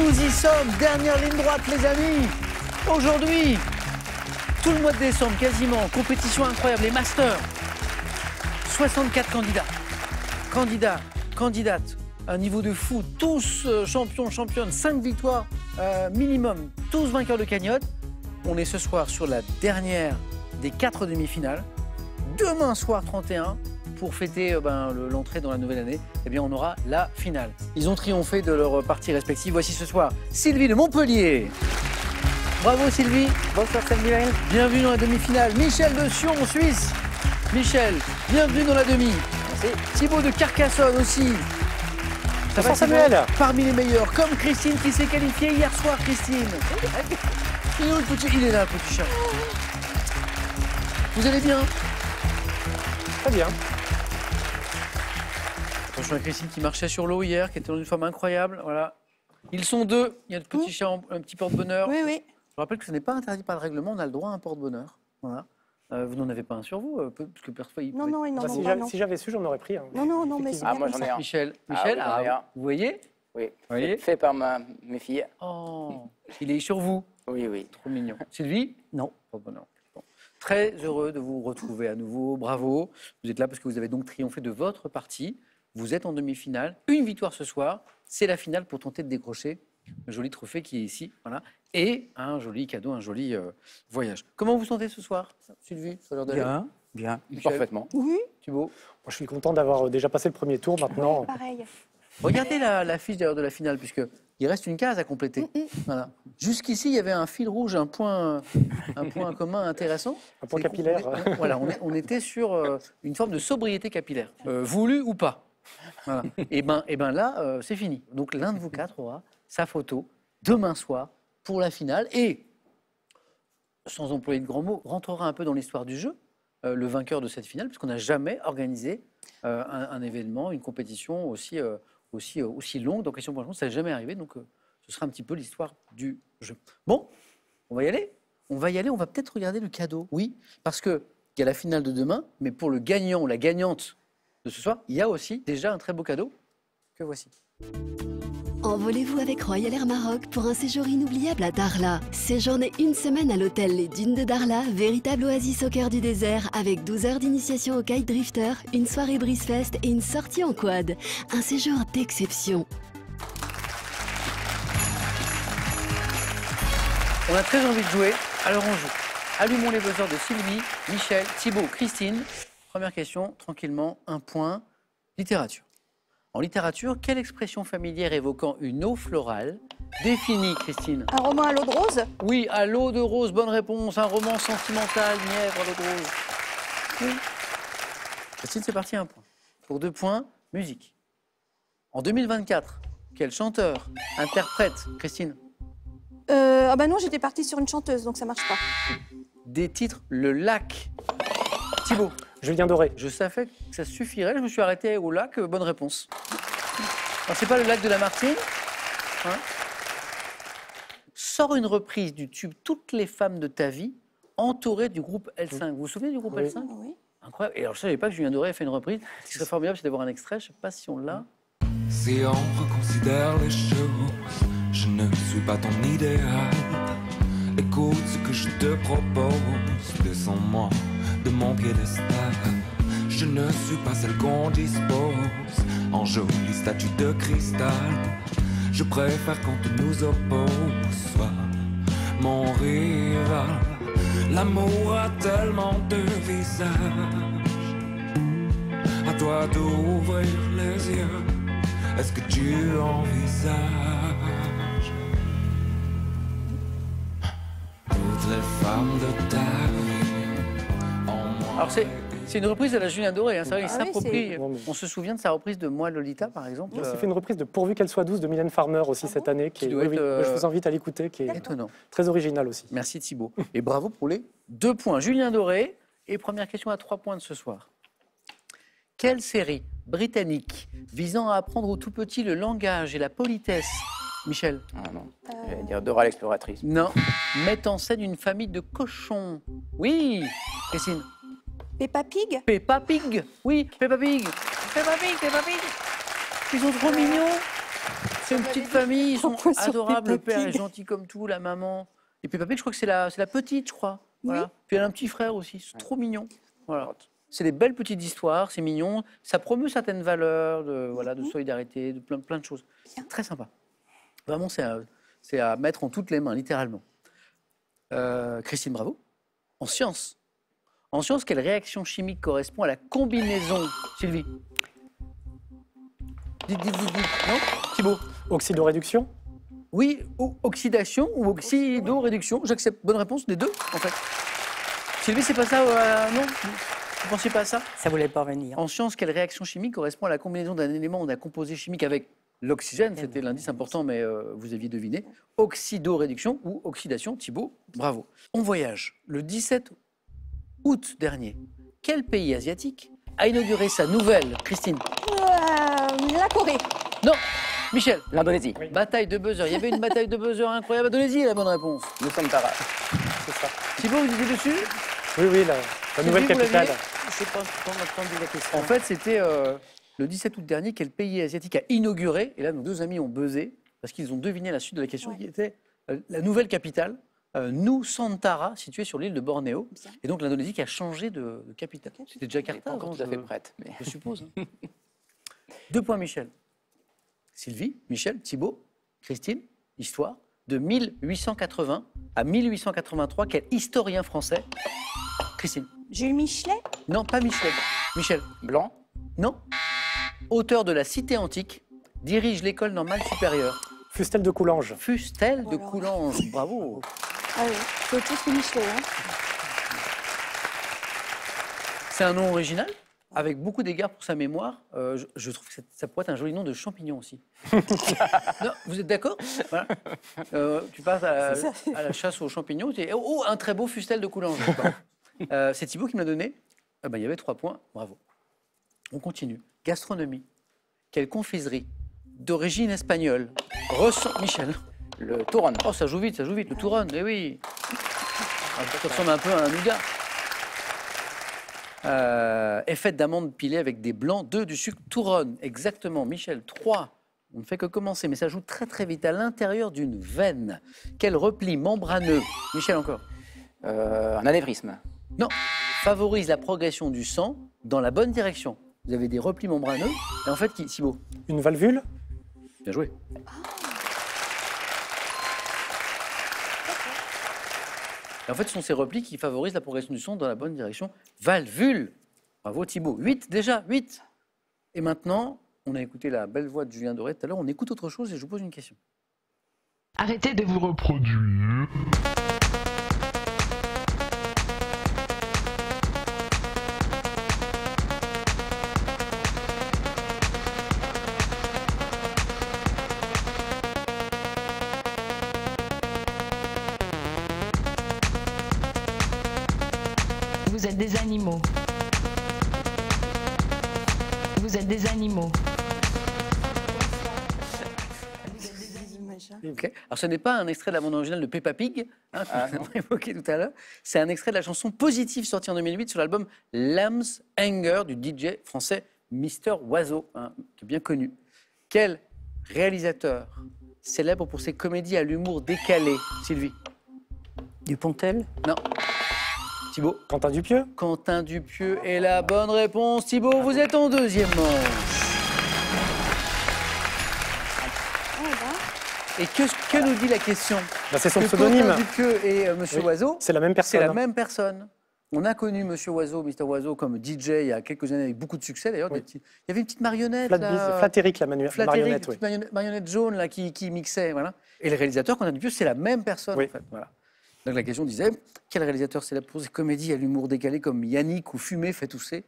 Nous y sommes, dernière ligne droite les amis. Aujourd'hui, tout le mois de décembre quasiment, compétition incroyable, les Masters. 64 candidates, un niveau de fou, tous champions, championnes, 5 victoires minimum, tous vainqueurs de cagnotte. On est ce soir sur la dernière des 4 demi-finales. Demain soir 31, pour fêter l'entrée dans la nouvelle année, eh bien, on aura la finale. Ils ont triomphé de leurs parties respectives. Voici ce soir Sylvie de Montpellier. Bravo Sylvie. Bonsoir Samuel. Bienvenue dans la demi-finale. Michel de Sion en Suisse. Michel, bienvenue dans la demi. Merci. Thibaut de Carcassonne aussi. Bonsoir Samuel. Parmi les meilleurs, comme Christine qui s'est qualifiée hier soir, Christine. Il est où le petit? Il est là, le petit chat. Vous allez bien? Très bien. Attention à Christine qui marchait sur l'eau hier, qui était dans une forme incroyable. Voilà. Ils sont deux. Il y a le petit chat, un petit porte-bonheur. Oui, oui. Je rappelle que ce n'est pas interdit par le règlement, on a le droit à un porte-bonheur. Voilà. Vous n'en avez pas un sur vous, parce que parfois il Non, non, non, si j'avais su, j'en aurais pris un. Non, mais c'est bien moi comme j'en ai ça. un. Michel, vous voyez? Oui, Voyez fait par mes filles. Oh, il est sur vous. Oui, oui. Trop mignon. Sylvie? Non, porte-bonheur. Bon. Très heureux de vous retrouver à nouveau. Bravo. Vous êtes là parce que vous avez donc triomphé de votre partie. Vous êtes en demi-finale. Une victoire ce soir. C'est la finale pour tenter de décrocher le joli trophée qui est ici. Voilà. Et un joli cadeau, un joli voyage. Comment vous vous sentez ce soir, Sylvie? Bien, bien. Michel, Parfaitement. Oui, Thibaut? Moi, je suis content d'avoir déjà passé le premier tour maintenant. pareil. Regardez la fiche d'ailleurs de la finale, puisqu'il reste une case à compléter. Voilà. Jusqu'ici, il y avait un fil rouge, un point commun intéressant. Un point C'est capillaire. Voilà, on était sur une forme de sobriété capillaire, voulue ou pas. Voilà. Et ben là, c'est fini. Donc l'un de vous quatre aura sa photo demain soir pour la finale et, sans employer de grands mots, rentrera un peu dans l'histoire du jeu, le vainqueur de cette finale, puisqu'on n'a jamais organisé un événement, une compétition aussi longue dans Question pour la réponse. Ça n'est jamais arrivé, donc ce sera un petit peu l'histoire du jeu. Bon, on va y aller. On va peut-être regarder le cadeau. Oui, parce qu'il y a la finale de demain, mais pour le gagnant ou la gagnante de ce soir, il y a aussi déjà un très beau cadeau que voici. Envolez-vous avec Royal Air Maroc pour un séjour inoubliable à Darla. Séjournez une semaine à l'hôtel Les Dunes de Darla, véritable oasis au cœur du désert, avec 12 heures d'initiation au kite drifter, une soirée brise fest et une sortie en quad. Un séjour d'exception. On a très envie de jouer, alors on joue. Allumons les buzzers de Sylvie, Michel, Thibaut, Christine. Première question, tranquillement, un point. Littérature. En littérature, quelle expression familière évoquant une eau florale définit, Christine? Un roman à l'eau de rose? Oui, à l'eau de rose, bonne réponse. Un roman sentimental, Nièvre à l'eau de rose. Oui. Christine, c'est parti, un point. Pour 2 points, musique. En 2024, quel chanteur interprète, Christine? Ah bah non, j'étais partie sur une chanteuse, donc ça marche pas. Des titres, Le Lac. Thibaut? Julien Doré. Je savais que ça suffirait, je me suis arrêté au lac, bonne réponse. Alors, c'est pas le lac de la Martine, hein? Sort une reprise du tube Toutes les femmes de ta vie, entourée du groupe L5. Vous vous souvenez du groupe L5? Oui. Incroyable. Et alors, je ne savais pas que Julien Doré a fait une reprise. Ce qui serait formidable, c'est d'avoir un extrait. Je ne sais pas si on l'a. Si on reconsidère les choses, je ne suis pas ton idéal. Écoute ce que je te propose, descends-moi de mon piédestal. Je ne suis pas celle qu'on dispose en jolie statue de cristal. Je préfère qu'on te nous oppose, soit mon rival. L'amour a tellement de visages, à toi d'ouvrir les yeux. Est-ce que tu envisages toutes les femmes de ta vie en moi? Alors, c'est une reprise de la Julien Doré. Hein. C'est vrai, il Ah oui, s'approprie. c'est- On se souvient de sa reprise de Moi Lolita, par exemple. Il a aussi fait une reprise de Pourvu qu'elle soit douce de Mylène Farmer aussi cette année. Qui doit être, Je vous invite à l'écouter, qui est Étonnant. très original aussi. Merci Thibaut. Et bravo pour les 2 points. Julien Doré. Et première question à 3 points de ce soir. Quelle série britannique visant à apprendre aux tout petits le langage et la politesse, Michel? Ah non, j'allais dire Dora l'exploratrice. Non. Met en scène une famille de cochons. Oui. Christine? Peppa Pig? Peppa Pig. Oui, Peppa Pig. Peppa Pig, Peppa Pig. Ils sont trop mignons. C'est une petite famille, ils sont Pourquoi sur adorables. Le Peppa père est Pig gentil comme tout, la maman. Et Peppa Pig, je crois que c'est la petite, je crois. Voilà. Puis elle a un petit frère aussi, c'est trop mignon. Voilà. C'est des belles petites histoires, c'est mignon. Ça promeut certaines valeurs de solidarité, de plein de choses. Très sympa. Vraiment, c'est à mettre en toutes les mains, littéralement. Christine, bravo. En sciences. En sciences, quelle réaction chimique correspond à la combinaison, Sylvie? Dites. Non, Thibaut? Oxydoréduction? Oui, oxydation ou oxydoréduction. J'accepte. Bonne réponse, des deux, en fait. Sylvie, c'est pas ça? Non? Vous ne pensiez pas à ça? Ça voulait pas venir. En sciences, quelle réaction chimique correspond à la combinaison d'un élément ou d'un composé chimique avec l'oxygène? C'était l'indice important, mais vous aviez deviné. Oxydoréduction ou oxydation. Thibaut, bravo. On voyage. Le 17 août dernier, quel pays asiatique a inauguré sa nouvelle, Christine? La Corée. Non, Michel. L'Indonésie. Bataille de buzzer. Il y avait une bataille de buzzer incroyable. Indonésie est la bonne réponse. Nous sommes Tara. C'est ça. Thibaut, vous étiez dessus? Oui, la nouvelle Sylvie, vous capitale. l'aviez? Je sais pas, entendu la question. En fait, c'était le 17 août dernier, quel pays asiatique a inauguré, et là, nos deux amis ont buzzé, parce qu'ils ont deviné la suite de la question, qui était la nouvelle capitale, Nusantara, située sur l'île de Bornéo. Et donc, l'Indonésie qui a changé de capitale. C'était Jakarta Pas encore avant, tout à fait prête. Mais... je suppose. 2 points, Michel. Sylvie, Michel, Thibaut, Christine, histoire. De 1880 à 1883, quel historien français? Christine. Jules Michelet. Non, pas Michel. Michel. Blanc. Non. Auteur de La Cité antique, dirige l'école normale supérieure. Fustel de Coulanges. Fustel de Voilà. Coulanges. Bravo. Ah oui, c'est autre chose que Michelet. Hein. C'est un nom original, avec beaucoup d'égards pour sa mémoire. Je trouve que ça pourrait être un joli nom de champignon aussi. Non, vous êtes d'accord? Voilà. Tu passes à la chasse aux champignons, tu dis, oh, un très beau Fustel de Coulanges. C'est Thibaut qui me l'a donné. Ah ben, il y avait 3 points, bravo. On continue. Gastronomie. Quelle confiserie d'origine espagnole ressemble... Michel. Le Touron. Oh, ça joue vite, le Touron, eh oui. Ça ressemble un peu à un nougat. Est faite d'amandes pilées avec des blancs, 2 du sucre Touron. Exactement, Michel. 3. On ne fait que commencer, mais ça joue très très vite à l'intérieur d'une veine. Quel repli membraneux? Michel, encore. Un anévrisme. Non. Favorise la progression du sang dans la bonne direction. Vous avez des replis membraneux. Et en fait, si beau. Une valvule? Bien joué. Et en fait, ce sont ces replis qui favorisent la progression du sang dans la bonne direction. Valvule. Bravo Thibaut. 8 déjà, 8. Et maintenant, on a écouté la belle voix de Julien Doré tout à l'heure. On écoute autre chose et je vous pose une question. Arrêtez de vous reproduire. Vous êtes des animaux. Vous êtes des animaux. Okay. Alors, ce n'est pas un extrait de la bande originale de Peppa Pig, hein, qu'on a évoqué tout à l'heure. C'est un extrait de la chanson Positive, sortie en 2008 sur l'album Lamb's Anger du DJ français Mister Oiseau, hein, qui est bien connu. Quel réalisateur célèbre pour ses comédies à l'humour décalé, Sylvie? Dupontel? Non. Thibaut? Quentin Dupieux? Quentin Dupieux est la bonne réponse. Thibaut, vous êtes en deuxième manche. Et que nous dit la question? C'est son Que pseudonyme. Quentin Dupieux et Monsieur Oui, Oiseau, c'est la même c'est personne. la même personne. On a connu Monsieur Oiseau, Mister Oiseau, comme DJ il y a quelques années avec beaucoup de succès. D'ailleurs, Oui. il y avait une petite marionnette. Flatteric, la Flatteric, marionnette. une petite marionnette jaune là, qui mixait. Voilà. Et le réalisateur, Quentin Dupieux, c'est la même personne. Oui. En fait, voilà. Donc la question disait, quel réalisateur célèbre pour ses comédies à l'humour décalé comme Yannick ou Fumé fait tousser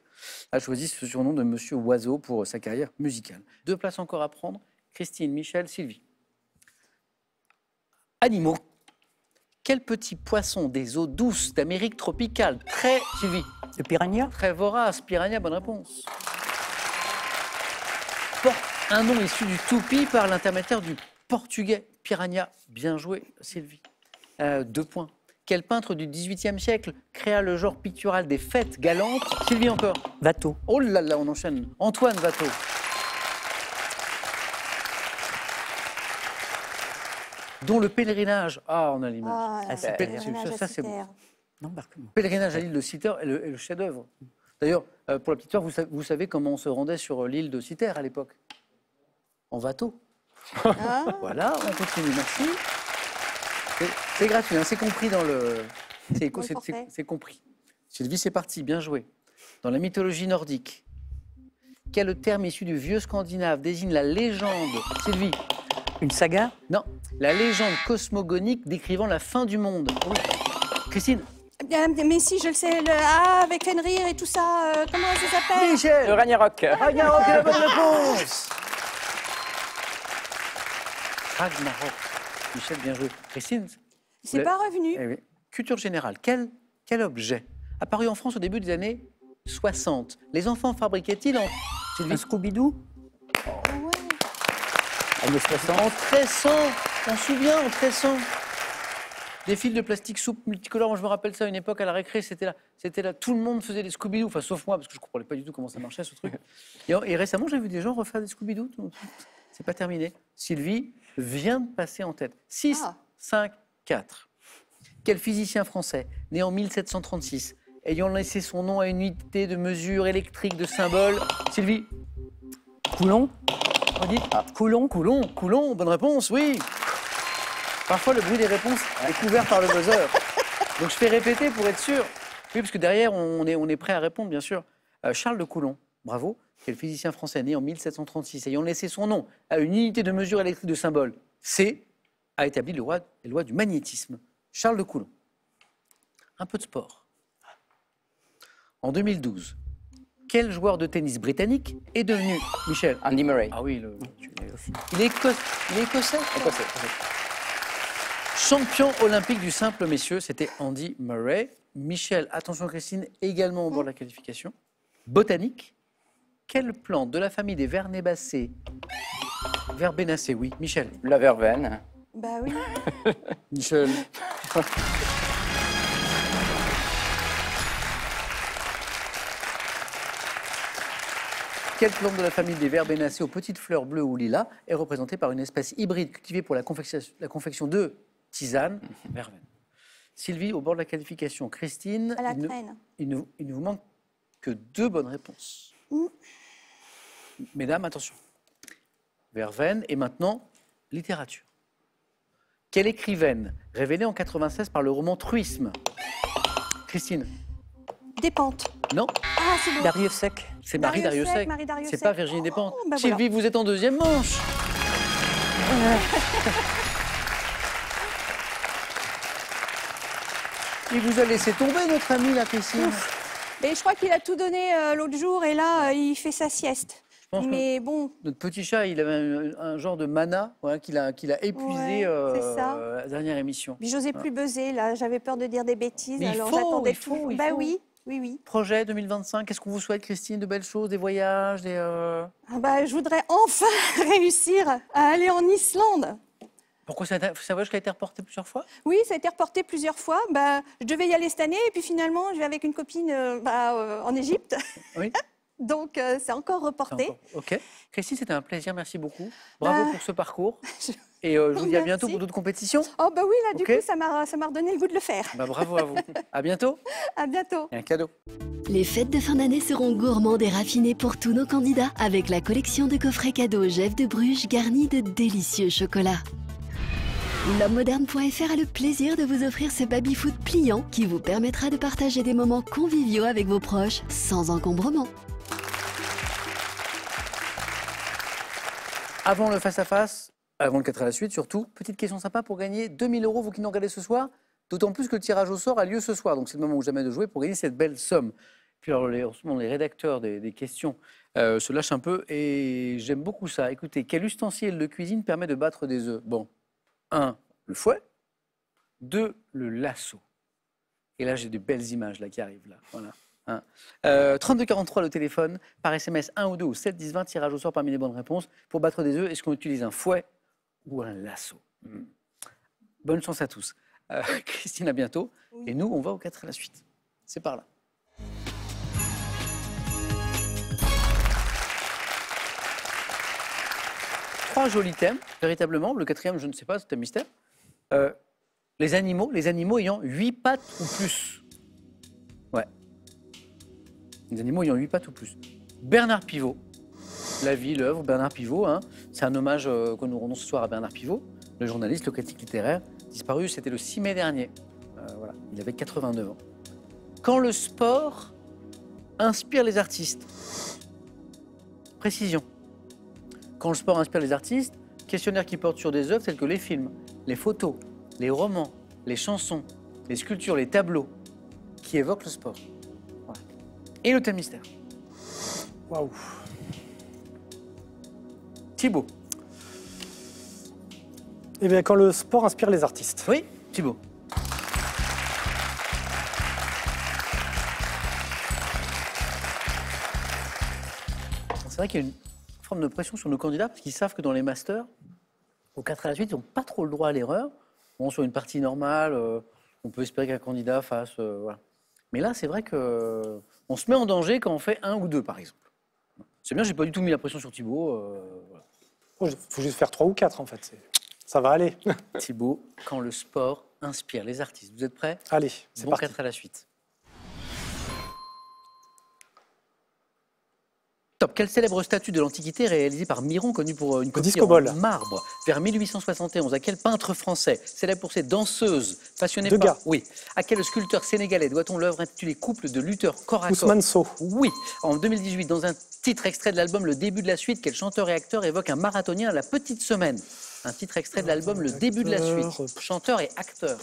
a choisi ce surnom de Monsieur Oiseau pour sa carrière musicale? 2 places encore à prendre. Christine, Michel, Sylvie. Animaux. Quel petit poisson des eaux douces d'Amérique tropicale, très suivi, Le piranha? très vorace, piranha, bonne réponse, porte un nom issu du tupi par l'intermédiaire du portugais, piranha, bien joué, Sylvie. 2 points. Quel peintre du XVIIIe siècle créa le genre pictural des fêtes galantes? Sylvie encore. Watteau. Oh là là, on enchaîne. Antoine Watteau. dont le pèlerinage... Ah, on a l'image. Ah, c'est le pèlerinage pèlerinage à ça, c'est beau. Citerre. L'embarquement. Pèlerinage à l'île de Citerre est le chef-d'œuvre. D'ailleurs, pour la petite histoire, vous savez comment on se rendait sur l'île de Citerre à l'époque? En bateau. Ah, Voilà, on continue, merci. C'est gratuit, hein, c'est compris dans le... Dans le forfait. C'est compris. Sylvie, c'est parti, bien joué. Dans la mythologie nordique, quel terme issu du vieux scandinave désigne la légende, Sylvie? Une saga? Non, la légende cosmogonique décrivant la fin du monde. Christine? mais si, je le sais, avec Fenrir et tout ça, comment ça s'appelle? Le Michel! Ragnarok. Ragnarok est la bonne réponse! Ragnarok. Michel, bien joué. Christine? C'est pas revenu. Eh oui. Culture générale. Quel objet, apparu en France au début des années 60, les enfants fabriquaient-ils en... Sylvie? Un Scooby-Doo? Ah ouais. Années 60. En tressant, on se souvient, en tressant. Des fils de plastique soupe multicolores, moi je me rappelle ça à une époque à la récré, c'était là, tout le monde faisait des Scooby-Doo, enfin sauf moi parce que je ne comprenais pas du tout comment ça marchait ce truc. Et récemment j'ai vu des gens refaire des Scooby-Doo, c'est pas terminé. Sylvie vient de passer en tête. 6, 5, 4. Quel physicien français, né en 1736, ayant laissé son nom à une unité de mesure électrique de symbole, Sylvie? Coulomb? Redites. Coulomb? Coulomb, bonne réponse, oui. Parfois, le bruit des réponses est couvert par le buzzer. Donc, je fais répéter pour être sûr. Oui, parce que derrière, on est prêt à répondre, bien sûr. Charles de Coulomb, bravo, qui est le physicien français né en 1736, ayant laissé son nom à une unité de mesure électrique de symbole, C, a établi les lois du magnétisme. Charles de Coulomb. Un peu de sport. En 2012, quel joueur de tennis britannique est devenu, Michel? Andy Murray. Ah oui, il est écossais. Écossais. Champion olympique du simple messieurs, c'était Andy Murray. Michel, attention Christine, également au bord de la qualification. Botanique, quelle plante de la famille des Vernébacées? Verbénacées, oui. Michel. La verveine. Bah oui. Michel. Quelle plante de la famille des Verbénacées aux petites fleurs bleues ou lilas est représentée par une espèce hybride cultivée pour la confection de tisane? Verveine. Sylvie, au bord de la qualification. Christine, À la traîne. il ne vous manque que 2 bonnes réponses. Mesdames, attention. Verveine et maintenant, littérature. Quelle écrivaine, révélée en 96 par le roman Truisme? Christine? Despentes. Non, Ah, c'est bon. Darrieussecq? c'est Marie Darrieussecq. Marie Darrieussecq. C'est pas Virginie Despentes. Oh, bah Sylvie, vous êtes en deuxième manche. Il vous a laissé tomber, notre ami, la Christine. Et je crois qu'il a tout donné l'autre jour et là, il fait sa sieste. Je pense que Mais bon, notre petit chat, il avait un genre de mana voilà, qu'il a épuisé Ouais, c'est ça. à la dernière émission. puis j'osais plus buzzer, là. J'avais peur de dire des bêtises, Mais il alors faut, j'attendais il faut, tout. il Bah faut. oui, oui. Projet 2025, qu'est-ce qu'on vous souhaite, Christine? De belles choses, des voyages, des... Ah bah, je voudrais enfin réussir à aller en Islande. Pourquoi c'est un voyage qui a été reporté plusieurs fois? Oui, ça a été reporté plusieurs fois. Bah, je devais y aller cette année et puis finalement, je vais avec une copine en Égypte. Oui. Donc, c'est encore reporté. Encore. Ok. Christine, c'était un plaisir, merci beaucoup. Bravo Bah, pour ce parcours. je- Et je vous dis à bientôt Merci. pour d'autres compétitions. Oh bah oui, là, du Ok. coup, ça m'a redonné le goût de le faire. Bah, bravo à vous. À bientôt. À bientôt. Et un cadeau. Les fêtes de fin d'année seront gourmandes et raffinées pour tous nos candidats avec la collection de coffrets cadeaux Jeff de Bruges garnie de délicieux chocolats. L'homme-moderne.fr a le plaisir de vous offrir ce baby-foot pliant qui vous permettra de partager des moments conviviaux avec vos proches sans encombrement. Avant le face-à-face, avant le 4 à la suite surtout, petite question sympa pour gagner 2000 €, vous qui nous regardez ce soir. D'autant plus que le tirage au sort a lieu ce soir. Donc c'est le moment ou jamais de jouer pour gagner cette belle somme. Puis alors, en ce moment, les rédacteurs des questions se lâchent un peu et j'aime beaucoup ça. Écoutez, quel ustensile de cuisine permet de battre des œufs? Bon, 1, le fouet. 2, le lasso. Et là, j'ai des belles images là, qui arrivent. Là. Voilà. 3243 le téléphone, par SMS 1 ou 2 ou 7 10 20, tirage au sort parmi les bonnes réponses. Pour battre des œufs, est-ce qu'on utilise un fouet ou un lasso? Bonne chance à tous. Christine, à bientôt. Oui. Et nous, on va au 4 à la suite. C'est par là. Trois jolis thèmes, véritablement. Le quatrième, je ne sais pas, c'est un mystère. Les animaux ayant 8 pattes ou plus. Ouais. Les animaux ayant 8 pattes ou plus. Bernard Pivot. La vie, l'œuvre, Bernard Pivot. Hein. C'est un hommage que nous rendons ce soir à Bernard Pivot, le journaliste, le critique littéraire, disparu, c'était le 6 mai dernier. Voilà. Il avait 89 ans. Quand le sport inspire les artistes. Précision. Quand le sport inspire les artistes, questionnaire qui porte sur des œuvres telles que les films, les photos, les romans, les chansons, les sculptures, les tableaux qui évoquent le sport. Voilà. Et le thème mystère. Waouh. Thibaut. Eh bien, quand le sport inspire les artistes. Oui, Thibaut. C'est vrai qu'il y a une forme de pression sur nos candidats parce qu'ils savent que dans les masters, aux 4 à la suite, ils n'ont pas trop le droit à l'erreur. Bon, sur une partie normale, on peut espérer qu'un candidat fasse... voilà. Mais là, c'est vrai qu'on se met en danger quand on fait 1 ou 2, par exemple. C'est bien, j'ai pas du tout mis la pression sur Thibaut. Voilà. Il faut juste faire 3 ou 4, en fait. Ça va aller. Thibaut, quand le sport inspire les artistes. Vous êtes prêts? Allez, c'est bon, parti. 4 à la suite. Top. Quelle célèbre statue de l'Antiquité réalisée par Miron, connue pour une copie Discobol. en marbre, vers 1871? À quel peintre français, célèbre pour ses danseuses, passionné Degas. par... Oui. À quel sculpteur sénégalais doit-on l'œuvre intitulée Couple de lutteurs corps à corps? Ousmane Sow. Oui. En 2018, dans un titre extrait de l'album Le début de la suite, quel chanteur et acteur évoque un marathonien à la petite semaine? Un titre extrait de l'album Le début de la suite. Chanteur et acteur.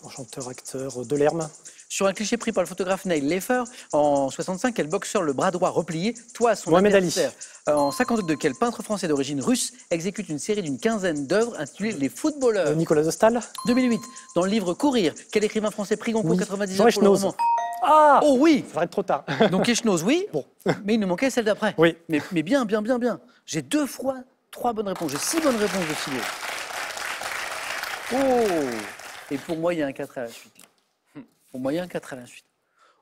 Chanteur-acteur, Delerme. Sur un cliché pris par le photographe Neil Leifer, en 65, quel boxeur le bras droit replié toise son Mohamed Ali. adversaire? En 52, quel peintre français d'origine russe exécute une série d'une quinzaine d'œuvres intitulées Les footballeurs? Nicolas de Staël. 2008, dans le livre Courir, quel écrivain français pris Goncourt Oui. 99 Jean pour le Echnoz. roman? Ah, Oh oui. ça va être trop tard. Donc Echnoz, oui, Bon. mais il nous manquait celle d'après. Oui. Mais bien. J'ai 2 fois 3 bonnes réponses. J'ai 6 bonnes réponses de Thibaut. Oh. Et pour moi, il y a un 4 à la suite. Pour moi, il y a un 4 à la suite.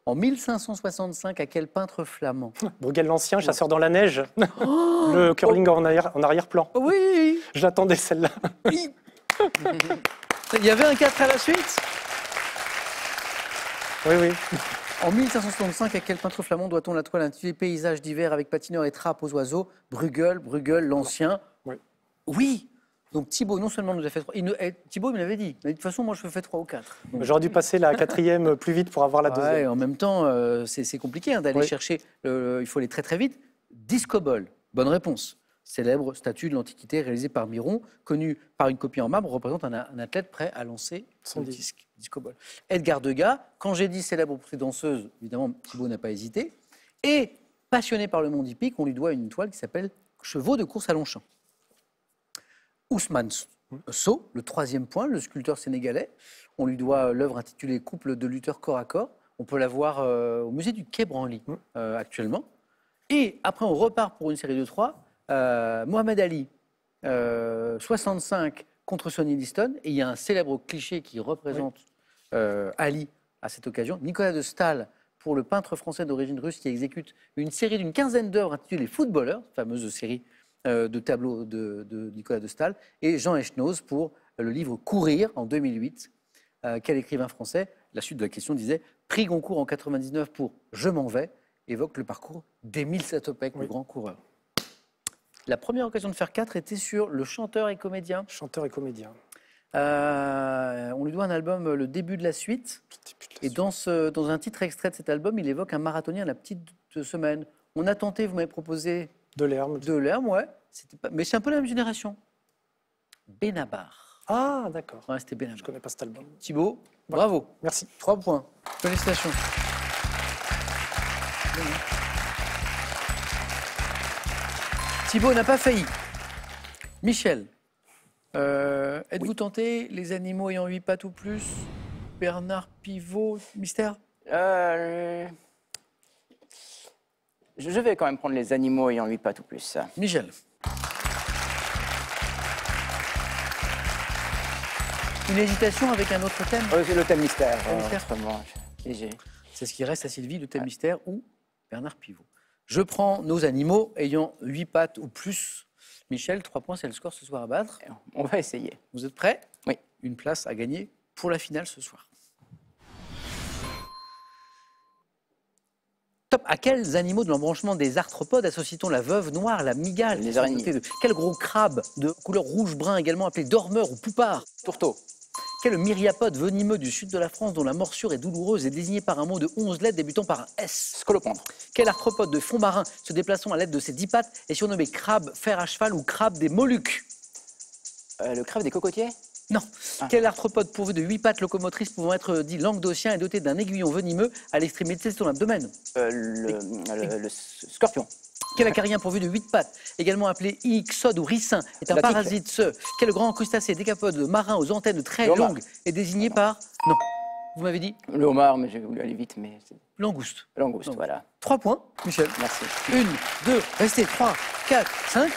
En 1565, à quel peintre flamand? Bruegel l'Ancien, chasseur dans la neige. Le curling en arrière-plan. Oui. Je l'attendais, celle-là. Oui. Il y avait un 4 à la suite? Oui. En 1565, à quel peintre flamand doit-on la toile intitulée Paysages d'hiver avec patineurs et trappes aux oiseaux? Bruegel l'Ancien. Oui. Oui. Donc Thibaut, non seulement nous a fait 3... Thibaut, il me l'avait dit. Il m'a dit, de toute façon, moi, je fais 3 ou 4. Donc, J'aurais dû passer la 4e plus vite pour avoir la 2e. ouais, en même temps, c'est compliqué hein, d'aller Oui. chercher. Il faut aller très très vite. Discobol, bonne réponse. Célèbre statue de l'Antiquité réalisée par Miron, connue par une copie en marbre, représente un athlète prêt à lancer son disque. Discobol. Edgar Degas, quand j'ai dit célèbre pour ses danseuses, évidemment, Thibaut n'a pas hésité. Et passionné par le monde hippique, on lui doit une toile qui s'appelle Chevaux de course à Longchamp. Ousmane Sow, le 3e point, le sculpteur sénégalais. On lui doit l'œuvre intitulée Couple de lutteurs corps à corps. On peut la voir au musée du Quai Branly actuellement. Et après, on repart pour une série de 3. Mohamed Ali, 65 contre Sonny Liston. Et il y a un célèbre cliché qui représente Ali à cette occasion. Nicolas de Staël, pour le peintre français d'origine russe qui exécute une série d'une quinzaine d'œuvres intitulée Les footballeurs, fameuse série de tableaux de Nicolas de Staël, et Jean Echnoz pour le livre Courir en 2008. Quel écrivain français? La suite de la question disait prix Goncourt en 99 pour Je m'en vais, évoque le parcours d'Émile Satopek, le grand coureur. La première occasion de faire 4 était sur le chanteur et comédien. Chanteur et comédien. On lui doit un album Le début de la suite. Et dans un titre extrait de cet album, il évoque un marathonien à la petite semaine. On a tenté, vous m'avez proposé Delerme. ouais. Mais c'est un peu la même génération. Benabar. Ah, d'accord. Ouais, c'était Benabar. Je ne connais pas cet album. Thibaut, bravo. Merci. 3 points. Félicitations. Thibaut n'a pas failli. Michel, êtes-vous tenté? Les animaux ayant 8 pattes ou plus? Bernard Pivot, mystère? Je vais quand même prendre les animaux ayant 8 pattes ou plus. Michel. Une hésitation avec un autre thème? C'est le thème mystère. Thème mystère. Autrement, léger. C'est ce qui reste à Sylvie, le thème mystère ou Bernard Pivot. Je prends nos animaux ayant 8 pattes ou plus. Michel, 3 points, c'est le score ce soir à battre. On va essayer. Vous êtes prêts? Oui. une place à gagner pour la finale ce soir. Top. À quels animaux de l'embranchement des arthropodes associe-t-on la veuve noire, la mygale? Les araignées. Quel gros crabe de couleur rouge-brun, également appelé dormeur ou poupard? Tourteau. Quel myriapode venimeux du sud de la France dont la morsure est douloureuse est désigné par un mot de 11 lettres débutant par un S? Scolopendre. Quel arthropode de fond marin se déplaçant à l'aide de ses 10 pattes est surnommé crabe, fer à cheval ou crabe des Moluques? Le crabe des cocotiers. Non. Ah. Quel arthropode pourvu de 8 pattes locomotrices pouvant être dit langue d'Ossien et doté d'un aiguillon venimeux à l'extrémité de son abdomen? Le scorpion. Quel acarien pourvu de 8 pattes, également appelé ixode ou ricin, est un La tique. parasite? Quel grand crustacé décapode marin aux antennes très Le homard. longues est désigné par... Non. Vous m'avez dit Le homard, mais j'ai voulu aller vite, mais c'est langouste. langouste, voilà. 3 points, Michel. Merci. 1, 2, restez, 3, 4, 5.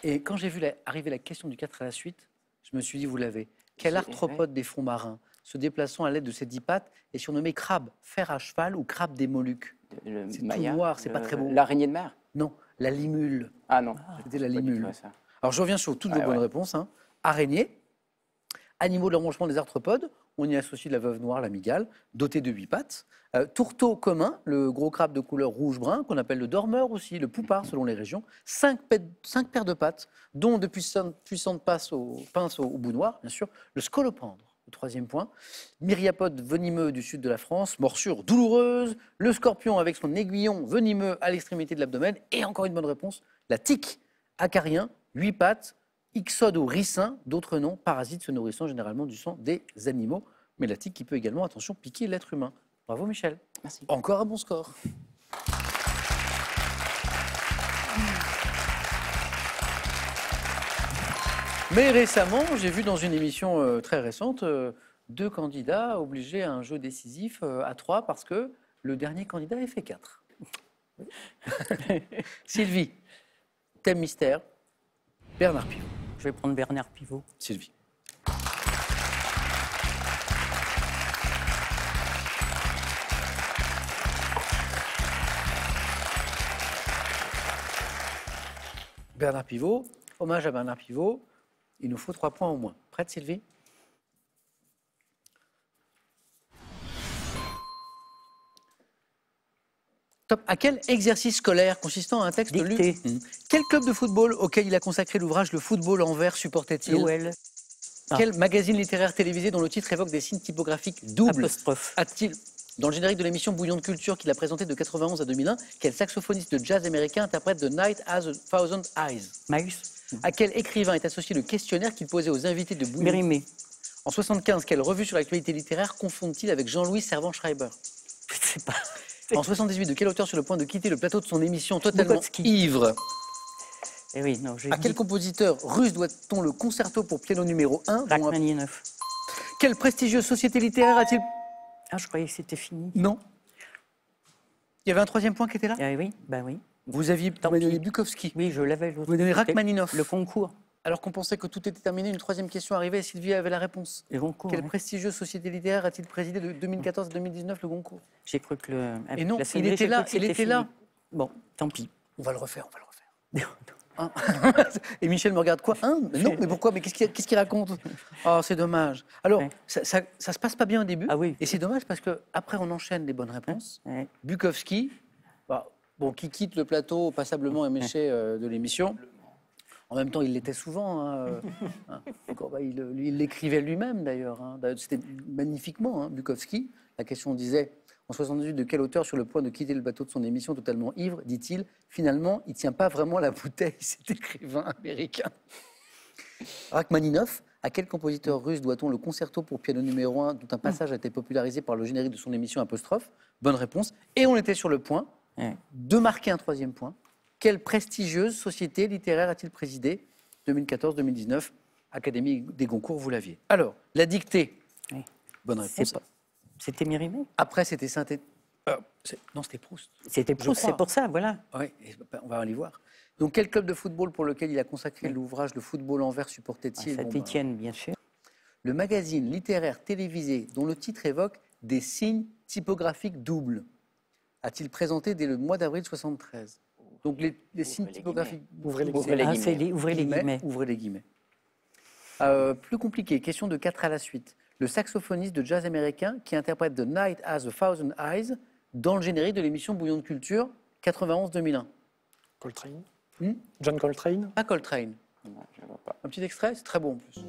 Et quand j'ai vu arriver la question du 4 à la suite, je me suis dit, vous l'avez. Quel arthropode des fonds marins, se déplaçant à l'aide de ses 10 pattes, est surnommé crabe, fer à cheval ou crabe des Moluques? Le C'est tout Maya, noir, c'est pas très beau. L'araignée de mer. Non, la limule. Ah non. C'était la Pas du tout, limule. ça. Alors je reviens sur toutes vos Ouais, bonnes ouais. réponses. Hein. Araignée, animaux de l'embranchement des arthropodes, on y associe la veuve noire, la mygale, dotée de 8 pattes. Tourteau commun, le gros crabe de couleur rouge-brun, qu'on appelle le dormeur aussi, le poupard selon les régions. 5 paires de pattes, dont de puissantes pinces au bout noir, bien sûr. Le scolopendre, le 3e point. Myriapode venimeux du sud de la France, morsure douloureuse. Le scorpion avec son aiguillon venimeux à l'extrémité de l'abdomen. Et encore une bonne réponse, la tique, acarien, 8 pattes, ixode ou ricin, d'autres noms, parasites se nourrissant généralement du sang des animaux. Mais la tique qui peut également, attention, piquer l'être humain. Bravo Michel. Merci. Encore un bon score. Mais récemment, j'ai vu dans une émission très récente 2 candidats obligés à un jeu décisif à 3 parce que le dernier candidat a fait 4. Sylvie, thème mystère, Bernard Pivot. Je vais prendre Bernard Pivot. Sylvie. Bernard Pivot, hommage à Bernard Pivot, il nous faut 3 points au moins. Prête Sylvie? Top. À quel exercice scolaire consistant à un texte lu? Dictée. Quel club de football auquel il a consacré l'ouvrage Le football en vert supportait-il? L'OL. Quel magazine littéraire télévisé dont le titre évoque des signes typographiques doubles Apostrophe. a-t-il? Dans le générique de l'émission Bouillon de culture qu'il a présenté de 91 à 2001, quel saxophoniste de jazz américain interprète The Night Has a Thousand Eyes? Miles. À quel écrivain est associé le questionnaire qu'il posait aux invités de Bouillon? Mérimée. En 75, quelle revue sur l'actualité littéraire confond-il avec Jean-Louis Servan-Schreiber? Je ne sais pas. En 78, de quel auteur sur le point de quitter le plateau de son émission totalement Bukowski. ivre? Eh oui, non, j'ai À quel dit compositeur russe doit-on le concerto pour piano numéro 1? Rachmaninov. Quelle prestigieuse société littéraire a-t-il? Ah, je croyais que c'était fini. Non. Il y avait un 3e point qui était là? Ah oui, bah oui. Vous aviez Tant donné pis. Bukowski. Oui, je l'avais l'autre. Vous donnez C'était Rachmaninov. Le concours. Alors qu'on pensait que tout était terminé, une 3e question arrivait et Sylvie avait la réponse. Le concours. Quelle ouais. prestigieuse société littéraire a-t-il présidé de 2014 à 2019 le Goncourt? J'ai cru que le. Et non, la il sonnerie, était j'ai là, cru que il c'était était fini. là. Bon, tant pis. On va le refaire, on va le refaire. Hein? Et Michel me regarde quoi? Hein? Mais non, mais pourquoi? Mais qu'est-ce qu'il raconte? Oh, c'est dommage. Alors, Ouais. ça se passe pas bien au début. Ah oui. Et c'est dommage parce que après on enchaîne les bonnes réponses. Ouais. Bukowski, bon, qui quitte le plateau passablement éméché de l'émission. En même temps, il l'était souvent. Hein, Encore, il l'écrivait lui-même d'ailleurs. Hein. C'était magnifiquement, hein, Bukowski. La question disait, en 78, de quel auteur sur le point de quitter le bateau de son émission totalement ivre, dit-il, finalement, il ne tient pas vraiment la bouteille, cet écrivain américain. Rachmaninov, à quel compositeur russe doit-on le concerto pour piano numéro 1, dont un passage a été popularisé par le générique de son émission Apostrophe? Bonne réponse. Et on était sur le point Ouais. de marquer un 3e point. Quelle prestigieuse société littéraire a-t-il présidé 2014-2019, Académie des Goncourt, vous l'aviez. Alors, la dictée. Oui. Bonne C'est réponse. pas- C'était Mérimée. Après, c'était non, c'était Proust. C'était Je Proust, crois. c'est pour ça, voilà. Oui, on va aller voir. Donc, quel club de football pour lequel il a consacré l'ouvrage Le football en vert supportait-il? Bon, Saint-Étienne, bien sûr. le magazine littéraire télévisé dont le titre évoque des signes typographiques doubles a-t-il présenté dès le mois d'avril 73? Donc les signes les typographiques Ouvrez les Ouvrez les Ah, guillemets. c'est ouvrez les guillemets. Ouvrez les guillemets. Plus compliqué, question de 4 à la suite. Le saxophoniste de jazz américain qui interprète The Night Has a Thousand Eyes dans le générique de l'émission Bouillon de Culture 91-2001. Coltrane. Hmm John Coltrane. Pas Coltrane. Non, je ne vois pas. Un petit extrait, c'est très beau en plus. Vous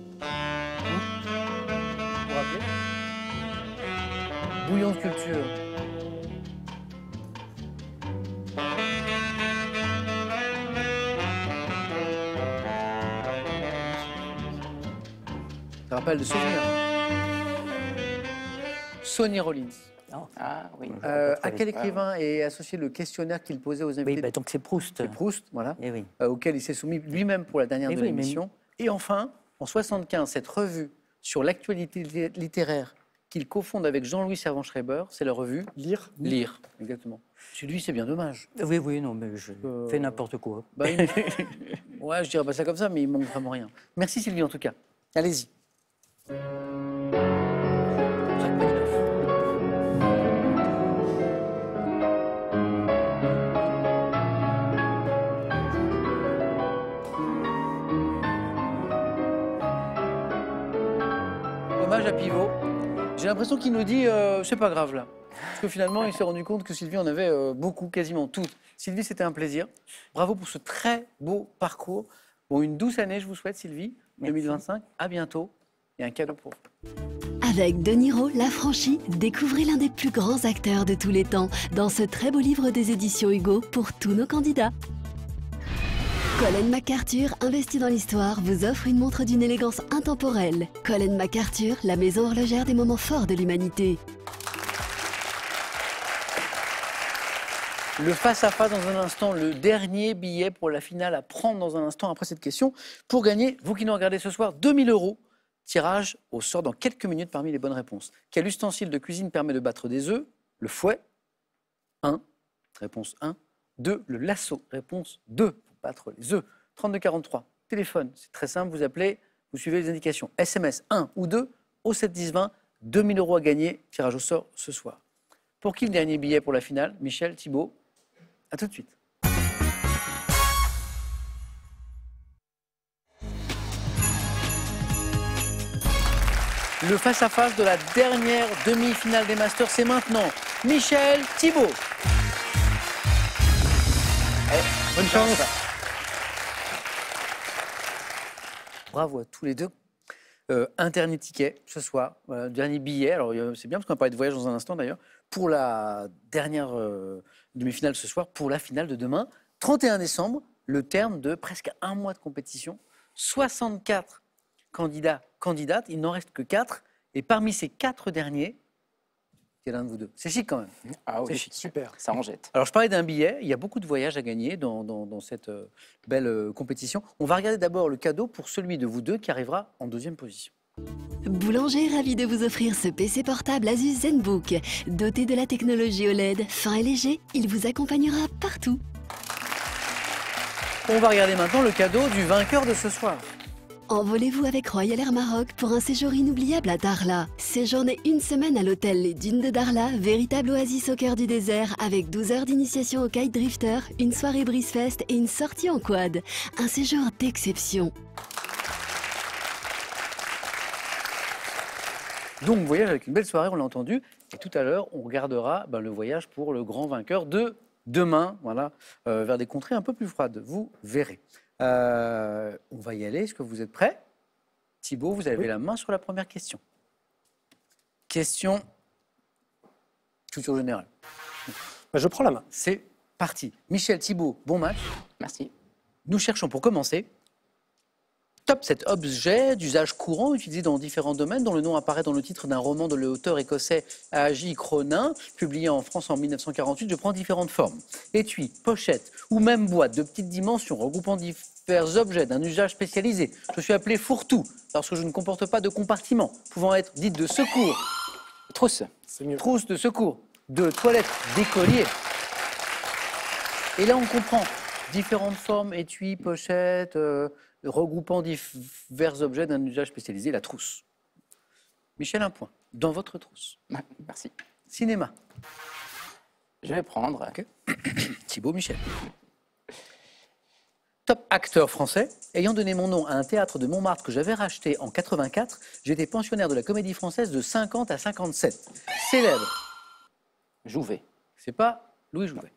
vous rappelez? Bouillon de Culture. Ça rappelle de souvenirs. Sonny Rollins. Ah oui. À quel écrivain est associé le questionnaire qu'il posait aux invités? Oui, bah, donc c'est Proust. C'est Proust, voilà, Eh oui. auquel il s'est soumis lui-même pour la dernière Eh de oui, mais- l'émission. Et enfin, en 75, cette revue sur l'actualité littéraire qu'il cofonde avec Jean-Louis Servan-Schreiber, c'est la revue Lire. Lire, exactement. Chez lui, c'est bien dommage. Oui, oui, non, mais je Euh, fais n'importe quoi. Bah, ouais, je dirais pas ça comme ça, mais il manque vraiment rien. Merci Sylvie en tout cas. Allez-y. Rachmaninoff. Hommage à Pivot. J'ai l'impression qu'il nous dit c'est pas grave là. Parce que finalement, il s'est rendu compte que Sylvie en avait beaucoup, quasiment toutes. Sylvie, c'était un plaisir. Bravo pour ce très beau parcours. Bon, une douce année, je vous souhaite, Sylvie. Merci. 2025. À bientôt. Et un cadeau pour vous. Avec De Niro, l'affranchi, découvrez l'un des plus grands acteurs de tous les temps dans ce très beau livre des éditions Hugo pour tous nos candidats. Colin MacArthur, investi dans l'histoire, vous offre une montre d'une élégance intemporelle. Colin MacArthur, la maison horlogère des moments forts de l'humanité. Le face-à-face dans un instant, le dernier billet pour la finale à prendre dans un instant après cette question. Pour gagner, vous qui nous regardez ce soir, 2000 €. Tirage au sort dans quelques minutes parmi les bonnes réponses. Quel ustensile de cuisine permet de battre des œufs? Le fouet. 1. Réponse 1. 2. Le lasso. Réponse 2. Pour battre les œufs. 3243. Téléphone. C'est très simple. Vous appelez, vous suivez les indications. SMS 1 ou 2 au 7 10 20. 2000 € à gagner. Tirage au sort ce soir. Pour qui le dernier billet pour la finale? Michel, Thibault. À tout de suite. Le face-à-face de la dernière demi-finale des Masters, c'est maintenant. Michel, Thibault. Bonne chance. Bravo à tous les deux. Un dernier ticket ce soir, dernier billet. Alors c'est bien parce qu'on va parler de voyage dans un instant d'ailleurs. Pour la dernière demi-finale ce soir, pour la finale de demain, 31 décembre, le terme de presque un mois de compétition. 64 candidats, candidates, il n'en reste que 4. Et parmi ces 4 derniers, c'est l'un de vous deux. C'est chic quand même. Ah C'est oui, chic. Super. ça en jette. Alors je parlais d'un billet, il y a beaucoup de voyages à gagner dans cette belle compétition. On va regarder d'abord le cadeau pour celui de vous deux qui arrivera en deuxième position. Boulanger est ravi de vous offrir ce PC portable Asus ZenBook. Doté de la technologie OLED, fin et léger, il vous accompagnera partout. On va regarder maintenant le cadeau du vainqueur de ce soir. Envolez-vous avec Royal Air Maroc pour un séjour inoubliable à Darla. Séjournez une semaine à l'hôtel Les Dunes de Darla, véritable oasis au cœur du désert, avec 12 heures d'initiation au kite drifter, une soirée brise fest et une sortie en quad. Un séjour d'exception. Donc voyage avec une belle soirée, on l'a entendu. Et tout à l'heure, on regardera le voyage pour le grand vainqueur de demain, voilà, vers des contrées un peu plus froides. Vous verrez. On va y aller. Est-ce que vous êtes prêts? Thibault, vous avez la main sur la première question. Question culture générale. Je prends la main. C'est parti. Michel, Thibault, bon match. Merci. Nous cherchons pour commencer. Top, cet objet d'usage courant utilisé dans différents domaines, dont le nom apparaît dans le titre d'un roman de l'auteur écossais A.J. Cronin, publié en France en 1948. Je prends différentes formes. Étui, pochette ou même boîte de petites dimensions regroupant divers objets d'un usage spécialisé. Je suis appelé fourre-tout lorsque je ne comporte pas de compartiment, pouvant être dite de secours. Trousse. C'est mieux. Trousse de secours, de toilette, d'écolier. Et là, on comprend différentes formes, étui, pochette, regroupant divers objets d'un usage spécialisé, la trousse. Michel, un point. Dans votre trousse. Merci. Cinéma. Je vais prendre Thibault, Michel. Top acteur français. Ayant donné mon nom à un théâtre de Montmartre que j'avais racheté en 84, j'étais pensionnaire de la Comédie Française de 50 à 57. Célèbre. Jouvet. C'est pas Louis Jouvet.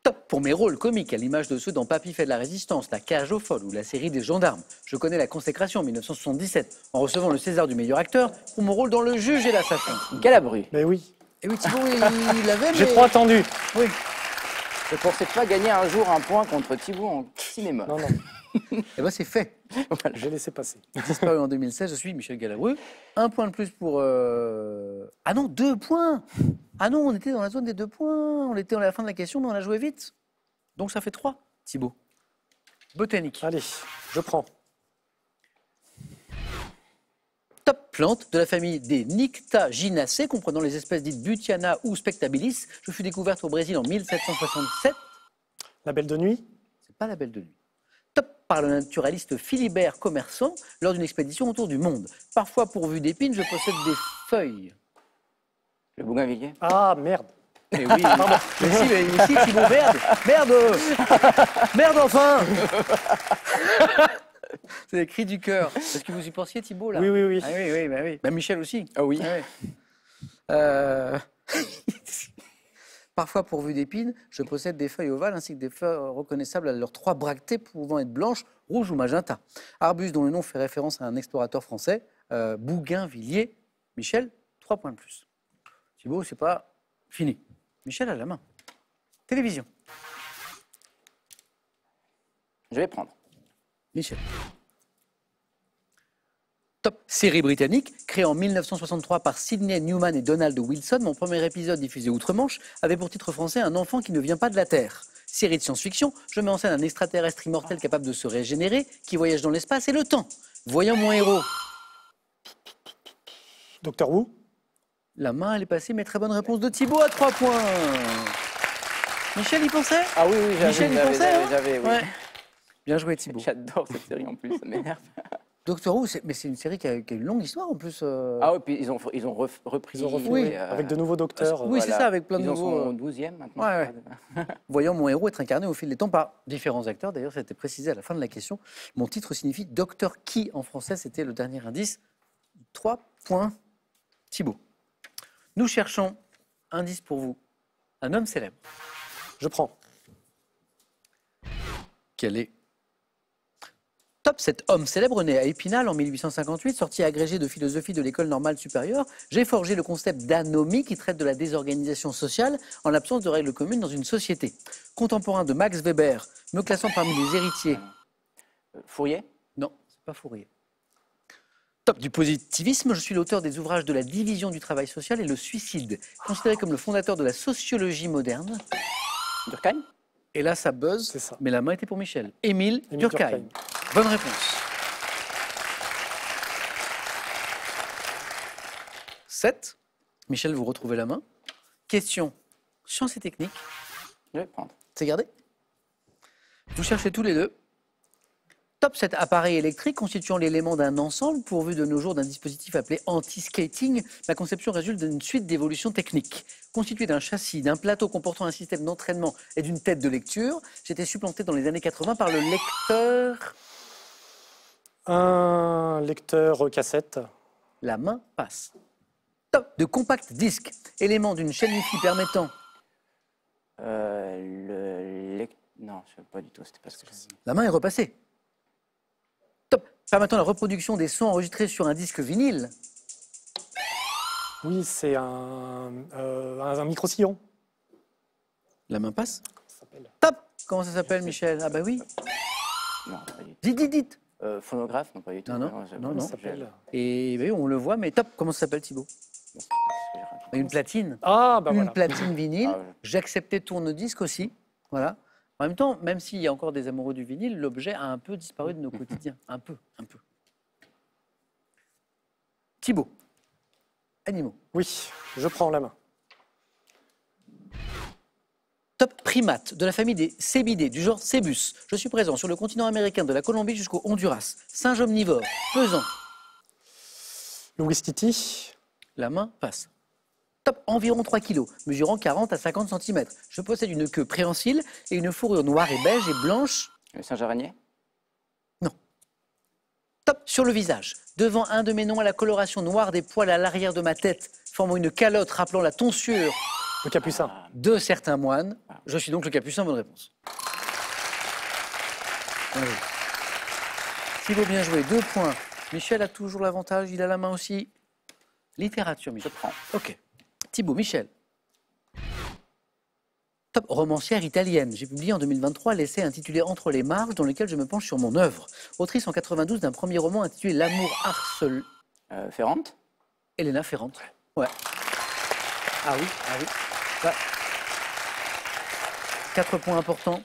Top pour mes rôles comiques à l'image de ceux dans Papy fait de la résistance, La cage aux folles ou la série des gendarmes. Je connais la consécration en 1977 en recevant le César du meilleur acteur pour mon rôle dans Le Juge et l'assassin. Galabru. Mais oui, Et oui, Thibaut, il l'avait, j'ai mais... trop attendu. Oui. Je ne pensais pas gagner un jour un point contre Thibaut en cinéma. Non, non, Eh bien, c'est fait. j'ai laissé passer. Disparu en 2016, je suis Michel Galabru. 1 point de plus pour... Ah non, 2 points. Ah non, on était dans la zone des 2 points. On était à la fin de la question, mais on a joué vite. Donc ça fait 3, Thibaut. Botanique. Allez, je prends. Top plante de la famille des Nyctaginaceae, comprenant les espèces dites Butiana ou Spectabilis. Je fus découverte au Brésil en 1767. La belle de nuit. C'est pas la belle de nuit. Top par le naturaliste Philibert Commerçant lors d'une expédition autour du monde. Parfois pourvu d'épines, je possède des feuilles. Le Bougainvilliers. Ah, merde. Eh oui, pardon. Mais si, Thibaut, merde. Merde enfin. C'est les cris du cœur. Est-ce que vous y pensiez, Thibaut, là? Oui, oui, oui. Ah oui, bah oui. Bah, Michel aussi. Ah oui. Ah oui. Parfois pourvu d'épines, je possède des feuilles ovales ainsi que des fleurs reconnaissables à leurs 3 bractées pouvant être blanches, rouges ou magenta. Arbuste dont le nom fait référence à un explorateur français, Bougainvilliers. Michel, 3 points de plus. Thibaut, c'est pas fini. Michel a la main. Télévision. Je vais prendre. Michel. Top série britannique, créée en 1963 par Sidney Newman et Donald Wilson. Mon premier épisode diffusé outre-Manche avait pour titre français Un enfant qui ne vient pas de la Terre. Série de science-fiction, je mets en scène un extraterrestre immortel capable de se régénérer, qui voyage dans l'espace et le temps. Voyons mon héros. Docteur Who. La main, elle est passée, mais très bonne réponse de Thibaut à 3 points. Michel, y pensait? Ah oui, oui, Michel, y pensait, hein j'avais, oui. Ouais. Bien joué, Thibaut. J'adore cette série en plus, ça m'énerve. Doctor Who, mais c'est une série qui a une longue histoire en plus. Ah oui, puis ils ont repris. Ils ont refait, Oui. avec de nouveaux docteurs. Oui, c'est ça, avec plein de Ils en nouveaux. sont au 12e maintenant. Ouais, Voyant mon héros être incarné au fil des temps par différents acteurs. D'ailleurs, ça a été précisé à la fin de la question. Mon titre signifie Docteur qui en français, c'était le dernier indice. 3 points. Thibaut. Nous cherchons, indice pour vous, un homme célèbre. Je prends. Quel est Top, cet homme célèbre né à Épinal en 1858, sorti agrégé de philosophie de l'école normale supérieure, j'ai forgé le concept d'anomie qui traite de la désorganisation sociale en l'absence de règles communes dans une société. Contemporain de Max Weber, me classant parmi les héritiers. Fourier. Non, c'est pas Fourier. Top du positivisme, je suis l'auteur des ouvrages de la division du travail social et le suicide, considéré comme le fondateur de la sociologie moderne. Durkheim. Et là, ça buzz, C'est ça. mais la main était pour Michel. Émile Émile Durkheim. Durkheim. Bonne réponse. 7. Michel, vous retrouvez la main. Question sciences et techniques. Je vais prendre. C'est gardé. Vous cherchez tous les deux. Top, cet appareil électrique constituant l'élément d'un ensemble pourvu de nos jours d'un dispositif appelé anti-skating. Ma conception résulte d'une suite d'évolutions techniques. Constitué d'un châssis, d'un plateau comportant un système d'entraînement et d'une tête de lecture, j'étais supplanté dans les années 80 par le lecteur. Un lecteur cassette. La main passe. Top, de compact disque, élément d'une chaîne Wi-Fi permettant. Non, je sais pas du tout. C'était pas ce que j'ai dit. La main est repassée. Top, permettant la reproduction des sons enregistrés sur un disque vinyle. Oui, c'est un micro-sillon. La main passe. Ça s'appelle. Top, comment ça s'appelle, Michel? Ah bah oui. Non, pas du tout. Dites. Phonographe, non, pas du tout. Non, Ça s'appelle. Et bah oui, on le voit, mais top, comment ça s'appelle, Thibaut? Une platine. Ah, bah Une voilà. platine vinyle. Ah ouais. J'acceptais tourne-disque aussi. Voilà. En même temps, même s'il y a encore des amoureux du vinyle, l'objet a un peu disparu de nos quotidiens. Un peu. Thibaut. Animaux. Oui, je prends la main. Top primate de la famille des cébidés, du genre Cébus. Je suis présent sur le continent américain de la Colombie jusqu'au Honduras. Singe omnivore, pesant. Louis Titi. La main passe. Top, environ 3 kg, mesurant 40 à 50 cm. Je possède une queue préhensile et une fourrure noire et beige et blanche Le singe araignée? Top, sur le visage. Devant un de mes noms à la coloration noire des poils à l'arrière de ma tête, formant une calotte rappelant la tonsure Le capucin. de certains moines. Je suis donc le capucin, bonne réponse. Bien joué. Thibaut, bien joué, 2 points. Michel a toujours l'avantage, il a la main aussi. Littérature, Je Michel. prends. Ok. Thibaut, Michel. Top, romancière italienne. J'ai publié en 2023 l'essai intitulé Entre les marges, dans lequel je me penche sur mon œuvre. Autrice en 92 d'un premier roman intitulé L'amour harcelé. Ferrante? Elena Ferrante. Ouais. Ah oui, ah oui. Ouais. 4 points importants.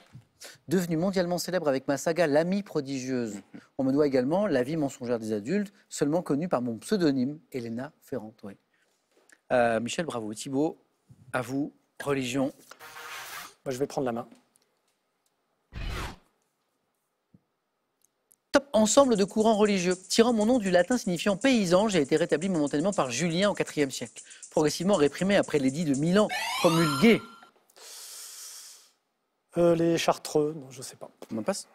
Devenue mondialement célèbre avec ma saga L'amie prodigieuse. On me doit également La vie mensongère des adultes, seulement connue par mon pseudonyme, Elena Ferrante. Oui. Michel, bravo. Thibaut, à vous. Religion. Moi, je vais prendre la main. Top, ensemble de courants religieux. Tirant mon nom du latin signifiant paysan, j'ai été rétabli momentanément par Julien au IVe siècle. Progressivement réprimé après l'édit de Milan, promulgué. Les Chartreux, non, je sais pas. On en passe.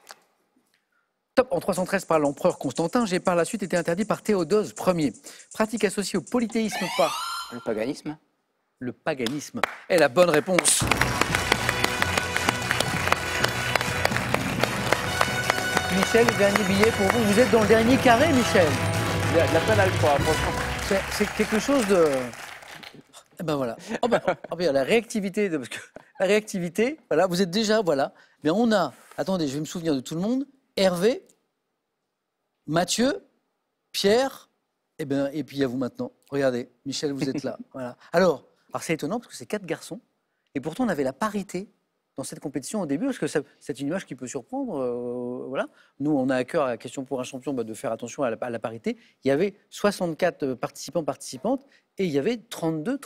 Top, en 313 par l'empereur Constantin, j'ai par la suite été interdit par Théodose Ier. Pratique associée au polythéisme par Le paganisme? le paganisme. Et la bonne réponse. Michel, dernier billet pour vous. Vous êtes dans le dernier carré, Michel. Il y a de la peine à le croire, franchement. C'est quelque chose de... Eh ben voilà. Oh ben, la réactivité, parce que la réactivité, voilà, vous êtes déjà, voilà. Mais on a, attendez, je vais me souvenir de tout le monde. Hervé, Mathieu, Pierre, et puis il y a vous maintenant. Regardez, Michel, vous êtes là. Voilà. Alors c'est étonnant parce que c'est 4 garçons, et pourtant on avait la parité dans cette compétition au début, parce que c'est une image qui peut surprendre. Voilà. Nous, on a à cœur, à la question pour un champion, de faire attention à la parité. Il y avait 64 participants, participantes, et il y avait 32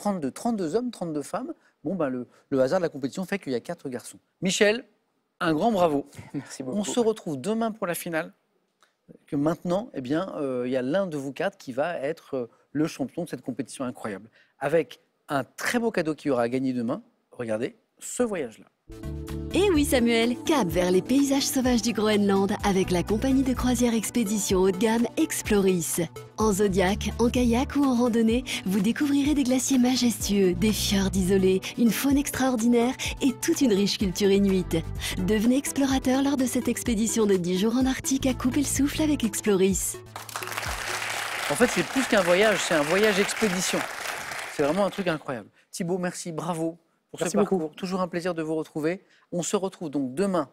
hommes, 32 femmes. Bon, le hasard de la compétition fait qu'il y a 4 garçons. Michel, un grand bravo. Merci beaucoup. On se retrouve demain pour la finale. Que maintenant, il y a l'un de vous 4 qui va être le champion de cette compétition incroyable. Avec un très beau cadeau qu'il y aura à gagner demain. Regardez ce voyage-là. Et oui Samuel, cap vers les paysages sauvages du Groenland avec la compagnie de croisière expédition haut de gamme Exploris. En zodiac, en kayak ou en randonnée, vous découvrirez des glaciers majestueux, des fjords isolés, une faune extraordinaire et toute une riche culture inuite. Devenez explorateur lors de cette expédition de 10 jours en Arctique à couper le souffle avec Exploris. En fait, c'est plus qu'un voyage, c'est un voyage expédition. C'est vraiment un truc incroyable. Thibaut, merci, bravo pour Merci ce parcours. beaucoup. Toujours un plaisir de vous retrouver. On se retrouve donc demain,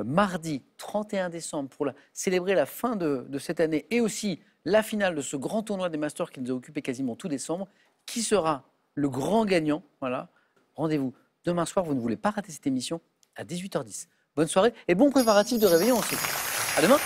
mardi 31 décembre, pour célébrer la fin de cette année et aussi la finale de ce grand tournoi des Masters qui nous a occupé quasiment tout décembre. Qui sera le grand gagnant? Voilà. Rendez-vous demain soir. Vous ne voulez pas rater cette émission à 18h10. Bonne soirée et bon préparatif de réveillon aussi. À demain.